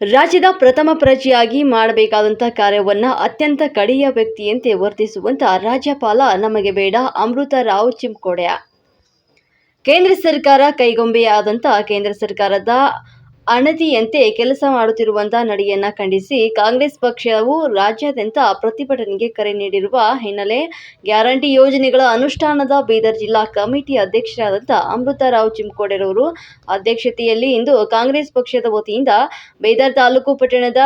ರಾಜ್ಯದ ಪ್ರಥಮ ಪ್ರಜೆಯಾಗಿ ಮಾಡಬೇಕಾದಂಥ ಕಾರ್ಯವನ್ನು ಅತ್ಯಂತ ಕಡೆಯ ವ್ಯಕ್ತಿಯಂತೆ ವರ್ತಿಸುವಂಥ ರಾಜ್ಯಪಾಲ ನಮಗೆ ಬೇಡ. ಅಮೃತ ರಾವ್ ಚಿಂಕೋಡೆ. ಕೇಂದ್ರ ಸರ್ಕಾರ ಕೈಗೊಂಬೆಯಾದಂಥ ಕೇಂದ್ರ ಸರ್ಕಾರದ ಅಣತಿಯಂತೆ ಕೆಲಸ ಮಾಡುತ್ತಿರುವಂತಹ ನಡೆಯನ್ನು ಖಂಡಿಸಿ ಕಾಂಗ್ರೆಸ್ ಪಕ್ಷವು ರಾಜ್ಯಾದ್ಯಂತ ಪ್ರತಿಭಟನೆಗೆ ಕರೆ ನೀಡಿರುವ ಹಿನ್ನೆಲೆ ಗ್ಯಾರಂಟಿ ಯೋಜನೆಗಳ ಅನುಷ್ಠಾನದ ಬೀದರ್ ಜಿಲ್ಲಾ ಕಮಿಟಿ ಅಧ್ಯಕ್ಷರಾದಂಥ ಅಮೃತ ರಾವ್ ಚಿಂಕೋಡೆರವರು ಅಧ್ಯಕ್ಷತೆಯಲ್ಲಿ ಇಂದು ಕಾಂಗ್ರೆಸ್ ಪಕ್ಷದ ವತಿಯಿಂದ ಬೀದರ್ ತಾಲೂಕು ಪಟ್ಟಣದ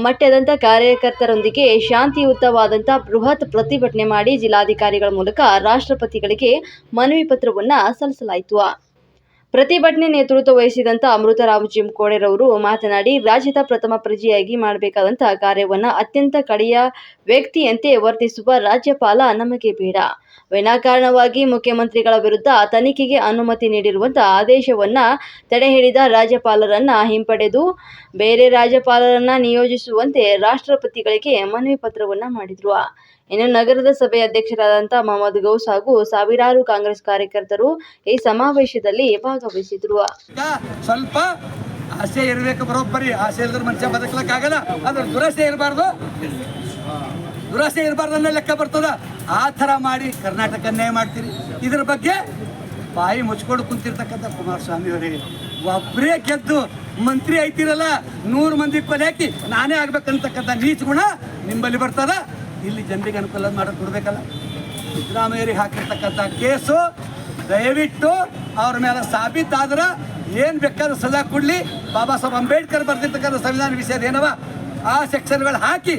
ಮಟ್ಟದಂಥ ಕಾರ್ಯಕರ್ತರೊಂದಿಗೆ ಶಾಂತಿಯುತವಾದಂಥ ಬೃಹತ್ ಪ್ರತಿಭಟನೆ ಮಾಡಿ ಜಿಲ್ಲಾಧಿಕಾರಿಗಳ ಮೂಲಕ ರಾಷ್ಟ್ರಪತಿಗಳಿಗೆ ಮನವಿ ಪತ್ರವನ್ನು ಸಲ್ಲಿಸಲಾಯಿತು. ಪ್ರತಿಭಟನೆ ನೇತೃತ್ವ ವಹಿಸಿದಂಥ ಅಮೃತ ರಾವ್ ಚಿಂಕೋಡೆರವರು ಮಾತನಾಡಿ, ರಾಜ್ಯದ ಪ್ರಥಮ ಪ್ರಜೆಯಾಗಿ ಮಾಡಬೇಕಾದಂಥ ಕಾರ್ಯವನ್ನು ಅತ್ಯಂತ ಕಡೆಯ ವ್ಯಕ್ತಿಯಂತೆ ವರ್ತಿಸುವ ರಾಜ್ಯಪಾಲ ನಮಗೆ ಬೇಡ. ವಿನಾಕಾರಣವಾಗಿ ಮುಖ್ಯಮಂತ್ರಿಗಳ ವಿರುದ್ಧ ತನಿಖೆಗೆ ಅನುಮತಿ ನೀಡಿರುವಂಥ ಆದೇಶವನ್ನು ತಡೆಹಿಡಿದ ರಾಜ್ಯಪಾಲರನ್ನು ಹಿಂಪಡೆದು ಬೇರೆ ರಾಜ್ಯಪಾಲರನ್ನು ನಿಯೋಜಿಸುವಂತೆ ರಾಷ್ಟ್ರಪತಿಗಳಿಗೆ ಮನವಿ ಪತ್ರವನ್ನು ಮಾಡಿದರು. ಇನ್ನು ನಗರದ ಸಭೆ ಅಧ್ಯಕ್ಷರಾದಂಥ ಮೊಹಮ್ಮದ್ ಗೌಸ್ ಹಾಗೂ ಸಾವಿರಾರು ಕಾಂಗ್ರೆಸ್ ಕಾರ್ಯಕರ್ತರು ಈ ಸಮಾವೇಶದಲ್ಲಿ ಭಾಗವಹಿಸಿದ್ರು. ಸ್ವಲ್ಪ ಆಸೆ ಇರಬೇಕು, ಬರೋಬ್ಬರಿ ಆಸೆ ಇಲ್ಲದ್ರೆ ಮನುಷ್ಯ ಬದುಕಲಿಕ್ಕಾಗಲ್ಲ. ಅದ್ರ ದುರಾಸೆ ಇರಬಾರ್ದು, ದುರಾಸೆ ಇರಬಾರ್ದು ಅನ್ನೋ ಲೆಕ್ಕ ಬರ್ತದ. ಆ ಥರ ಮಾಡಿ ಕರ್ನಾಟಕ ಅನ್ಯಾಯ ಮಾಡ್ತೀರಿ. ಇದ್ರ ಬಗ್ಗೆ ಬಾಯಿ ಮುಚ್ಕೊಂಡು ಕುಂತಿರ್ತಕ್ಕಂಥ ಕುಮಾರಸ್ವಾಮಿ ಅವರಿಗೆ ಒಬ್ಬರೇ ಗೆದ್ದು ಮಂತ್ರಿ ಐತಿರಲ್ಲ, 100 ಮಂದಿ ಕೊಲೆ ಹಾಕಿ ನಾನೇ ಆಗ್ಬೇಕಂತಕ್ಕಂಥ ನೀಚ ಗುಣ ನಿಂಬಲ್ಲಿ ಬರ್ತದ. ಇಲ್ಲಿ ಜನರಿಗೆ ಅನುಕೂಲ ಮಾಡೋದು ಕೊಡ್ಬೇಕಲ್ಲ. ಸಿದ್ದರಾಮಯ್ಯರಿಗೆ ಹಾಕಿರ್ತಕ್ಕಂಥ ಕೇಸು ದಯವಿಟ್ಟು ಅವ್ರ ಮೇಲೆ ಸಾಬೀತಾದ್ರೆ ಏನು ಬೇಕಾದ್ರೂ ಸಜಾ ಕೊಡಲಿ. ಬಾಬಾ ಸಾಹೇಬ್ ಅಂಬೇಡ್ಕರ್ ಬರ್ದಿರ್ತಕ್ಕಂಥ ಸಂವಿಧಾನ ವಿಷಯದ ಏನವ ಆ ಸೆಕ್ಷನ್ಗಳು ಹಾಕಿ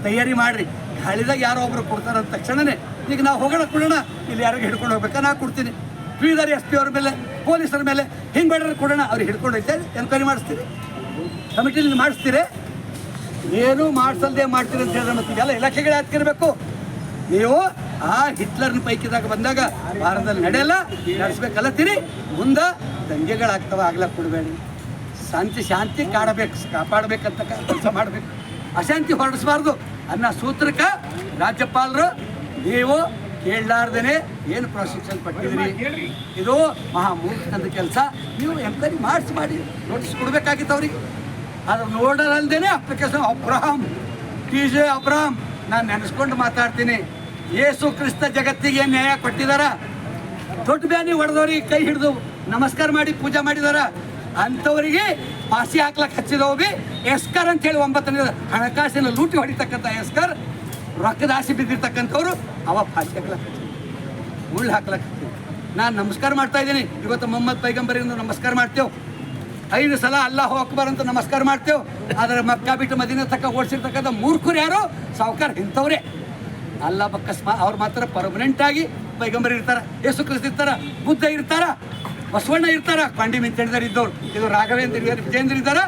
ತಯಾರಿ ಮಾಡಿರಿ. ಹಳಿದಾಗ ಯಾರೋ ಒಬ್ರು ಕೊಡ್ತಾರೆ ಅಂದ ತಕ್ಷಣನೇ ಈಗ ನಾವು ಹೋಗೋಣ ಕೊಡೋಣ, ಇಲ್ಲಿ ಯಾರಿಗೆ ಹಿಡ್ಕೊಂಡು ಹೋಗ್ಬೇಕಾ ನಾ ಕೊಡ್ತೀನಿ. ಬೀದರ್ SP ಅವ್ರ ಮೇಲೆ, ಪೊಲೀಸರ ಮೇಲೆ ಹಿಂಗೆ ಬೇಡ್ರೆ ಕೊಡೋಣ, ಅವ್ರಿಗೆ ಹಿಡ್ಕೊಂಡು ಹೋಗ್ತಾರೆ, ಎನ್ಕ್ವೈರಿ ಮಾಡಿಸ್ತೀರಿ, ಕಮಿಟಿಲಿ ಮಾಡಿಸ್ತೀರಿ. ಏನು ಮಾಡಿಸಲ್ದೇ ಮಾಡ್ತೀರಿ ಅಂತ ಹೇಳಿದ್ರೆ ಮತ್ತೆ ಎಲ್ಲ ಇಲಾಖೆಗಳೇ ಹಾಕಿರ್ಬೇಕು. ನೀವು ಆ ಹಿಟ್ಲರ್ನ ಪೈಕಿದಾಗ ಬಂದಾಗ ಭಾರತದಲ್ಲಿ ನಡೆಯಲ್ಲ, ನಡೆಸ್ಬೇಕಲ್ಲತ್ತೀರಿ. ಮುಂದೆ ದಂಗೆಗಳಾಗ್ತವೆ, ಆಗ್ಲಕ್ಕೆ ಕೊಡಬೇಡಿ. ಶಾಂತಿ ಕಾಪಾಡಬೇಕಂತ ಕೆಲಸ ಮಾಡಬೇಕು, ಅಶಾಂತಿ ಹೊರಡಿಸಬಾರ್ದು ಅನ್ನೋ ಸೂತ್ರಕ್ಕೆ ರಾಜ್ಯಪಾಲರು ನೀವು ಕೇಳಲಾರ್ದೇ ಏನು ಪ್ರೊಸೆಷನ್ ಪಟ್ಟಿದ್ದೀರಿ, ಇದು ಮಹಾಮೂರ್ಖದ ಕೆಲಸ. ನೀವು ಎನ್ಕ್ವೈರಿ ಮಾಡಿ ನೋಟಿಸ್ ಕೊಡಬೇಕಾಗಿತ್ತು ಅವ್ರಿಗೆ. ಅದು ನೋಡೋದಲ್ದೇ ಅಪ್ಲಿಕೇಶನ್ TJ ಅಬ್ರಾಹಂ ನಾನು ನೆನೆಸ್ಕೊಂಡು ಮಾತಾಡ್ತೀನಿ. ಯೇಸು ಕ್ರಿಸ್ತ ಜಗತ್ತಿಗೆ ನ್ಯಾಯ ಕೊಟ್ಟಿದಾರ. ದೊಡ್ಡ ಬ್ಯಾನಿ ಹೊಡೆದವ್ರಿಗೆ ಕೈ ಹಿಡಿದು ನಮಸ್ಕಾರ ಮಾಡಿ ಪೂಜೆ ಮಾಡಿದಾರ. ಅಂಥವರಿಗೆ ಫಾಸಿ ಹಾಕ್ಲಕ್ಕೆ ಹಚ್ಚಿದವು ಬಿ ಎಸ್ಕರ್ ಅಂತೇಳಿ 9ನೇ ಹಣಕಾಸಿನ ಲೂಟಿ ಹೊಡಿತಕ್ಕಂಥ ಎಸ್ಕರ್, ರೊಕ್ಕದ ಆಸೆ ಬಿದ್ದಿರ್ತಕ್ಕಂಥವ್ರು ಅವ ಫಾಸಿ ಹಾಕ್ಲಕ್ಕೆ ಮುಳ್ಳು ಹಾಕ್ಲಕ್ಕೆ. ನಾನು ನಮಸ್ಕಾರ ಮಾಡ್ತಾ ಇದ್ದೀನಿ. ಇವತ್ತು ಮೊಹಮ್ಮದ್ ಪೈಗಂಬರಿಂದ ನಮಸ್ಕಾರ ಮಾಡ್ತೇವೆ, 5 ಸಲ ಅಲ್ಲಾಹು ಅಕ್ಬರ್ ಅಂತ ನಮಸ್ಕಾರ ಮಾಡ್ತೇವೆ. ಆದರೆ ಮಕ್ಕಾ ಬಿಟ್ಟು ಮದೀನಾ ತಕ್ಕ ಓಡಿಸಿರ್ತಕ್ಕಂಥ ಮೂರ್ಖರು ಯಾರು? ಸಾವುಕಾರ ಇಂಥವ್ರೆ. ಅಲ್ಲಾ ಬಕ್ಕಸ್ಮಾ ಅವ್ರು ಮಾತ್ರ ಪರ್ಮನೆಂಟ್ ಆಗಿ ಪೈಗಂಬರ್ ಇರ್ತಾರ, ಯೇಸು ಕ್ರಿಸ್ತ ಇರ್ತಾರ, ಬುದ್ಧ ಇರ್ತಾರ, ಬಸವಣ್ಣ ಇರ್ತಾರ, ಕೊಂಡಿ ಮಿಂಚಣ್ಣದವ್ರು ಇದ್ದವ್ರು. ಇದು ರಾಘವೇಂದ್ರ ವಿಜೇಂದ್ರ ಇದ್ದಾರ,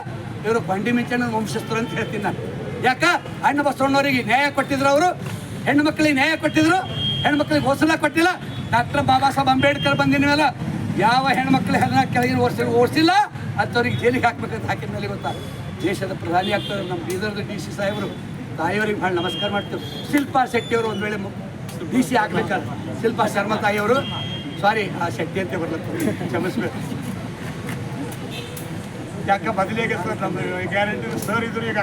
ಇವರು ಕೊಂಡಿ ಮಿಂಚಣ್ಣ ವಂಶಸ್ಥರು ಅಂತ ಹೇಳ್ತೀನಿ ನಾನು. ಯಾಕ ಅಣ್ಣ ಬಸವಣ್ಣವರಿಗೆ ನ್ಯಾಯ ಕೊಟ್ಟಿದ್ರು, ಅವರು ಹೆಣ್ಣು ಮಕ್ಕಳಿಗೆ ನ್ಯಾಯ ಕೊಟ್ಟಿದ್ರು, ಹೆಣ್ಮಕ್ಳಿಗೆ ಹೊಸಲ ಕೊಟ್ಟಿಲ್ಲ. ಡಾಕ್ಟರ್ ಬಾಬಾ ಸಾಹೇಬ್ ಅಂಬೇಡ್ಕರ್ ಬಂದಿನ ಮೇಲೆ ಯಾವ ಹೆಣ್ಮಕ್ಳು ಹೆಣ್ಣ ಕೆಳಗಿನ ಓಡಿಸಿಲ್ಲ ಅಂಥವ್ರಿಗೆ ಜೈಲಿಗೆ ಹಾಕ್ಬೇಕಂತ ಹಾಕಿದ ಮೇಲೆ ಗೊತ್ತಾ ದೇಶದ ಪ್ರಧಾನಿ ಆಗ್ತಾರೆ. ನಮ್ಮ ಬೀದರ್ದ DC ಸಾಹೇಬರು ತಾಯಿಯವ್ರಿಗೆ ಭಾಳ ನಮಸ್ಕಾರ ಮಾಡ್ತೇವೆ. ಶಿಲ್ಪಾ ಶೆಟ್ಟಿಯವರು ಒಂದು ವೇಳೆ DC ಆಗ್ಬೇಕಾದ್ರೆ, ಶಿಲ್ಪಾ ಶರ್ಮಾ ತಾಯಿಯವರು, ಸಾರಿ ಆ ಶೆಟ್ಟಿ ಅಂತ ಬರ್ಲಕ್ಕೆ ಕ್ಷಮಿಸ್ಬೇಕು. ಯಾಕೆ ಬದಲಿಗೆ ನಮ್ಮ ಗ್ಯಾರಂಟಿ ಸರ್ ಇದ್ರು ಈಗ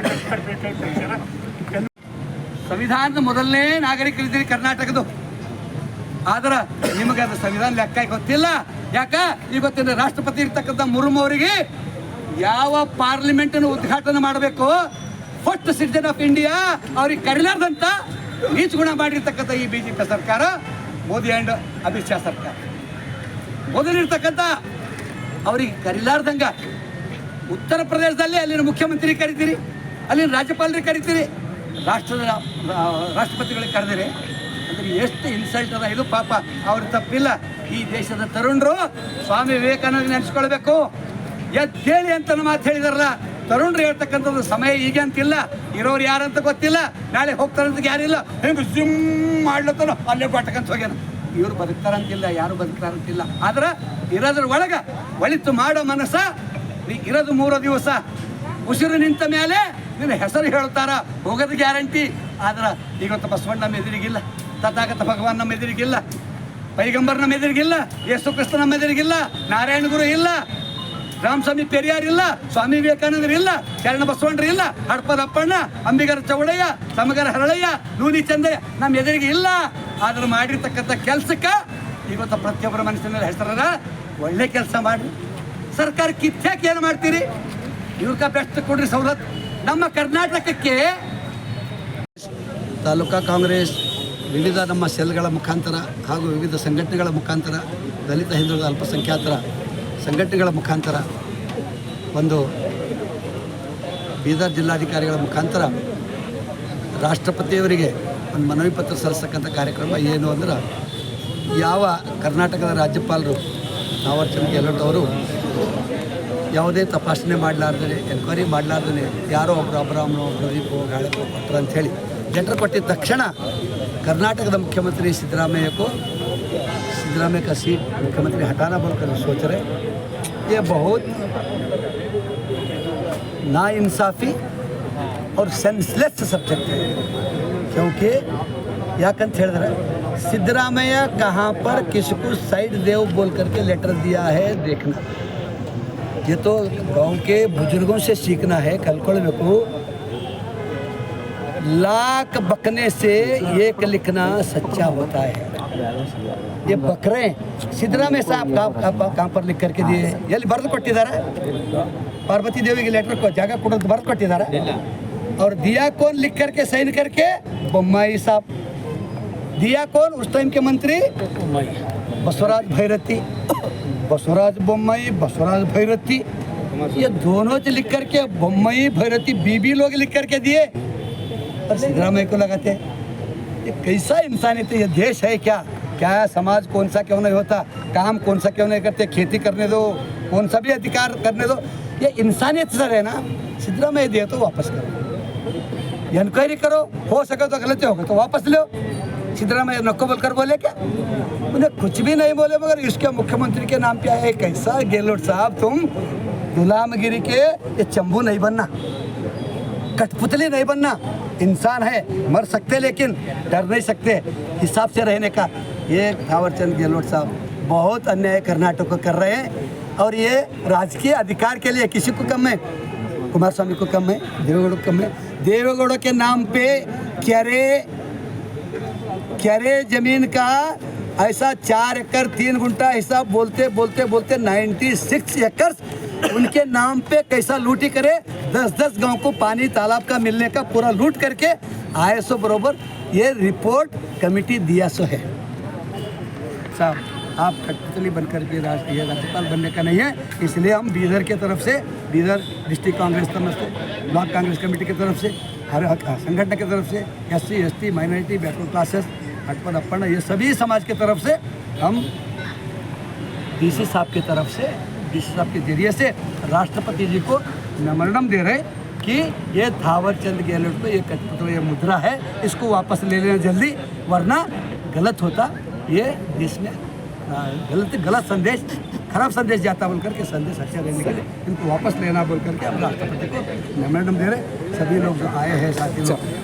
ಸಂವಿಧಾನದ ಮೊದಲನೇ ನಾಗರಿಕರಿದ್ದೀರಿ ಕರ್ನಾಟಕದ್ದು. ಆದ್ರೆ ನಿಮಗೆ ಅದು ಸಂವಿಧಾನ ಲೆಕ್ಕ ಗೊತ್ತಿಲ್ಲ. ಯಾಕ ಇವತ್ತಿನ ರಾಷ್ಟ್ರಪತಿ ಇರ್ತಕ್ಕಂಥ ಮುರ್ಮು ಅವರಿಗೆ ಯಾವ ಪಾರ್ಲಿಮೆಂಟನ್ನು ಉದ್ಘಾಟನೆ ಮಾಡಬೇಕು, ಫಸ್ಟ್ ಸಿಟಿಜನ್ ಆಫ್ ಇಂಡಿಯಾ ಅವ್ರಿಗೆ ಕರೀಲಾರ್ದಂತ ನೀಚ ಗುಣ ಮಾಡಿರ್ತಕ್ಕಂಥ ಈ BJP ಸರ್ಕಾರ, ಮೋದಿ ಆ್ಯಂಡ್ ಅಮಿತ್ ಶಾ ಸರ್ಕಾರ ಮೊದಲಿರ್ತಕ್ಕಂಥ ಅವ್ರಿಗೆ ಕರೀಲಾರ್ದಂಗ ಉತ್ತರ ಪ್ರದೇಶದಲ್ಲಿ ಅಲ್ಲಿನ ಮುಖ್ಯಮಂತ್ರಿ ಕರಿತೀರಿ, ಅಲ್ಲಿನ ರಾಜ್ಯಪಾಲರಿಗೆ ಕರಿತೀರಿ, ರಾಷ್ಟ್ರಪತಿಗಳಿಗೆ ಕರೆದಿರಿ ಅಂದ್ರೆ ಎಷ್ಟು ಇನ್ಸಲ್ಟ್ ಅದ ಇದು. ಪಾಪ ಅವ್ರ ತಪ್ಪಿಲ್ಲ. ಈ ದೇಶದ ತರುಣರು ಸ್ವಾಮಿ ವಿವೇಕಾನಂದ ನೆನೆಸ್ಕೊಳ್ಬೇಕು. ಎದ್ದೇಳಿ ಅಂತ ಮಾತು ಹೇಳಿದಾರಲ್ಲ, ತರುಣರು ಹೇಳ್ತಕ್ಕಂಥದ್ದು ಸಮಯ ಈಗ ಅಂತಿಲ್ಲ, ಇರೋರು ಯಾರಂತ ಗೊತ್ತಿಲ್ಲ, ನಾಳೆ ಹೋಗ್ತಾರಂತ ಯಾರಿಲ್ಲ, ಹಿಂಗೆ ಜಿಮ್ ಮಾಡ್ಲತ್ತಾನ ಅಲ್ಲೇ ಕೊಟ್ಟಕಂತ ಹೋಗ್ಯಾನ. ಇವ್ರು ಬದುಕ್ತಾರಂತಿಲ್ಲ, ಯಾರು ಬದುಕ್ತಾರಂತಿಲ್ಲ. ಆದ್ರೆ ಇರೋದ್ರ ಒಳಗೆ ಒಳಿತು ಮಾಡೋ ಮನಸ್ಸ ಇರೋದು 3 ದಿವಸ. ಉಸಿರು ನಿಂತ ಮೇಲೆ ನಿನ್ನ ಹೆಸರು ಹೇಳ್ತಾರ, ಹೋಗೋದು ಗ್ಯಾರಂಟಿ. ಆದ್ರೆ ಇವತ್ತು ಬಸವಣ್ಣ ನಮ್ಮ ಎದುರಿಗಿಲ್ಲ, ತಥಾಗತ ಭಗವಾನ್ ನಮ್ಮ ಎದುರಿಗಿಲ್ಲ, ಪೈಗಂಬರ್ ನಮ್ಮ ಎದುರಿಗಿಲ್ಲ, ಯೇಸು ಕ್ರಿಸ್ತ ನಮ್ಮ ಎದುರಿಗಿಲ್ಲ, ನಾರಾಯಣ ಗುರು ಇಲ್ಲ, ರಾಮಸ್ವಾಮಿ ಪೆರಿಯಾರ್ ಇಲ್ಲ, ಸ್ವಾಮಿ ವಿವೇಕಾನಂದರು ಇಲ್ಲ, ಶರಣ ಬಸವಣ್ಣರು ಇಲ್ಲ, ಹಡಪದ ಅಪ್ಪಣ್ಣ, ಅಂಬಿಗರ ಚೌಡಯ್ಯ, ಸಮಗರ ಹರಳಯ್ಯ, ಲೂನಿ ಚಂದಯ್ಯ ನಮ್ಮ ಎದುರಿಗೆ ಇಲ್ಲ. ಆದ್ರೆ ಮಾಡಿರ್ತಕ್ಕಂಥ ಕೆಲಸಕ್ಕೆ ಇವತ್ತು ಪ್ರತಿಯೊಬ್ಬರ ಮನಸ್ಸಿನಲ್ಲಿ ಹೆಸರದ ಒಳ್ಳೆ ಕೆಲಸ ಮಾಡಿ ಸರ್ಕಾರ ಕಿತ್ತಾಕಿ ಏನು ಮಾಡ್ತೀರಿ? ಇವ್ರಕ ಬೆಸ್ಟ್ ಕೊಡ್ರಿ ಸವಲತ್ತು. ನಮ್ಮ ಕರ್ನಾಟಕಕ್ಕೆ ತಾಲೂಕಾ ಕಾಂಗ್ರೆಸ್ ವಿವಿಧ ನಮ್ಮ ಸೆಲ್ಗಳ ಮುಖಾಂತರ ಹಾಗೂ ವಿವಿಧ ಸಂಘಟನೆಗಳ ಮುಖಾಂತರ ದಲಿತ ಹಿಂದುಳಿದ ಅಲ್ಪಸಂಖ್ಯಾತರ ಸಂಘಟನೆಗಳ ಮುಖಾಂತರ ಒಂದು ಬೀದರ್ ಜಿಲ್ಲಾಧಿಕಾರಿಗಳ ಮುಖಾಂತರ ರಾಷ್ಟ್ರಪತಿಯವರಿಗೆ ಒಂದು ಮನವಿ ಪತ್ರ ಸಲ್ಲಿಸ್ತಕ್ಕಂಥ ಕಾರ್ಯಕ್ರಮ ಏನು ಅಂದ್ರೆ, ಯಾವ ಕರ್ನಾಟಕದ ರಾಜ್ಯಪಾಲರು ಥಾವರ್ಚಂದ್ ಗೆಹ್ಲೋಟ್ ಅವರು ಯಾವುದೇ ತಪಾಸಣೆ ಮಾಡಲಾರ್ದೇ, ಎನ್ಕ್ವೈರಿ ಮಾಡಲಾರ್ದೇ ಯಾರೋ ಒಬ್ಬರು ಅಬ್ರಾಮ್ನೋ ಪ್ರದೀಪೋ ಗಾಳಿಪೋ ಕೊಟ್ಟರು ಅಂಥೇಳಿ ಲೆಟರ್ ಕೊಟ್ಟಿದ್ದ ತಕ್ಷಣ कर्नाटक मुख्यमंत्री सिद्धरामैया का सीट मुख्यमंत्री हटाना बोलकर सोच रहे, ये बहुत नाइंसाफ़ी और सेंसलेस सब्जेक्ट है। क्योंकि याकंत ಹೇಳಿದ್ರೆ सिद्धरामैया कहाँ पर किसको साइड देव बोल करके लेटर दिया है देखना। ये तो गांव के बुजुर्गों से सीखना है। कलकोळಬೇಕು, लाख बकने से एक लिखना सच्चा होता है। ये बकरे सिद्धरामैया साहब कहाँ पर लिख करके दिए? ಎಲ್ಲಿ ಬರೆದು ಕೊಟ್ಟಿದ್ದಾರೆ? पार्वती देवी के लेटर को जगह ಕೊಡೋದು ಬರೆದು ಕೊಟ್ಟಿದ್ದಾರೆ। और दिया कौन लिख करके साइन करके? बोम्माई साहब। दिया कौन? उस टाइम के मंत्री बसवराज भैरती, बसवराज बोम्माई, बसवराज भैरती, ये दोनों से लिख करके बोम्माई भैरती बीबी लोग लिख करके दिए और सिद्धरामैया को लगाते। ये कैसा इंसानियत है? ये देश है क्या? क्या समाज कौन सा क्यों नहीं होता? काम कौन सा क्यों नहीं करते? खेती करने दो, कौन सा भी अधिकार करने दो। ये इंसानियत सर है ना। सिद्धरामैया दिए तो वापस करो, इंक्वायरी करो, हो सके तो गलती होगा तो वापस लो। सिद्धरामैया नको बोलकर बोले क्या? उन्हें कुछ भी नहीं बोले, मगर इसके मुख्यमंत्री के नाम पे आए। कैसा गेहलोत साहब, तुम गुलामगिरी के ये चंबू नहीं बनना, कठपुतली नहीं बनना। इंसान है, मर सकते लेकिन डर नहीं सकते। हिसाब से रहने का ये थावरचंद गेहलोत साहब बहुत अन्याय कर्नाटक को कर रहे हैं। और ये राजकीय अधिकार के लिए किसी को कम है? कुमारस्वामी को कम है? देवेगौड़ा को कम है? देवेगौड़ा के नाम पे क्यारे जमीन का ऐसा 4 एकड़ 3 गुंठा हिसाब बोलते बोलते बोलते 96 एकड़ उनके नाम पे कैसा लूटी करे। 10-10 गांव को पानी तालाब का मिलने का पूरा लूट करके आए सो बरोबर। ये रिपोर्ट कमेटी दिया सो है। साहब, आप कठपुतली बनकर के राष्ट्रीय राज्यपाल बनने का नहीं है। इसलिए हम बीदर के तरफ से, बीदर डिस्ट्रिक्ट कांग्रेस तरफ से, ब्लॉक कांग्रेस कमेटी की तरफ से, हर संगठन की तरफ से, SC ST minority backward classes हटपन अप्पन ये सभी समाज की तरफ से हम DC साहब की तरफ से, DC साहब के जरिए से राष्ट्रपति जी को मेमोरेंडम दे रहे कि ये थावरचंद गेहलोत पे ये कठपुतली मुद्रा है, इसको वापस ले लेना जल्दी, वरना गलत होता। ये देश में गलत संदेश, खराब संदेश जाता बोल करके संदेश अच्छा रहने के लिए इनको वापस लेना बोल करके हम राष्ट्रपति को मेमोरेंडम दे रहे। सभी लोग जो आए हैं साथी लोग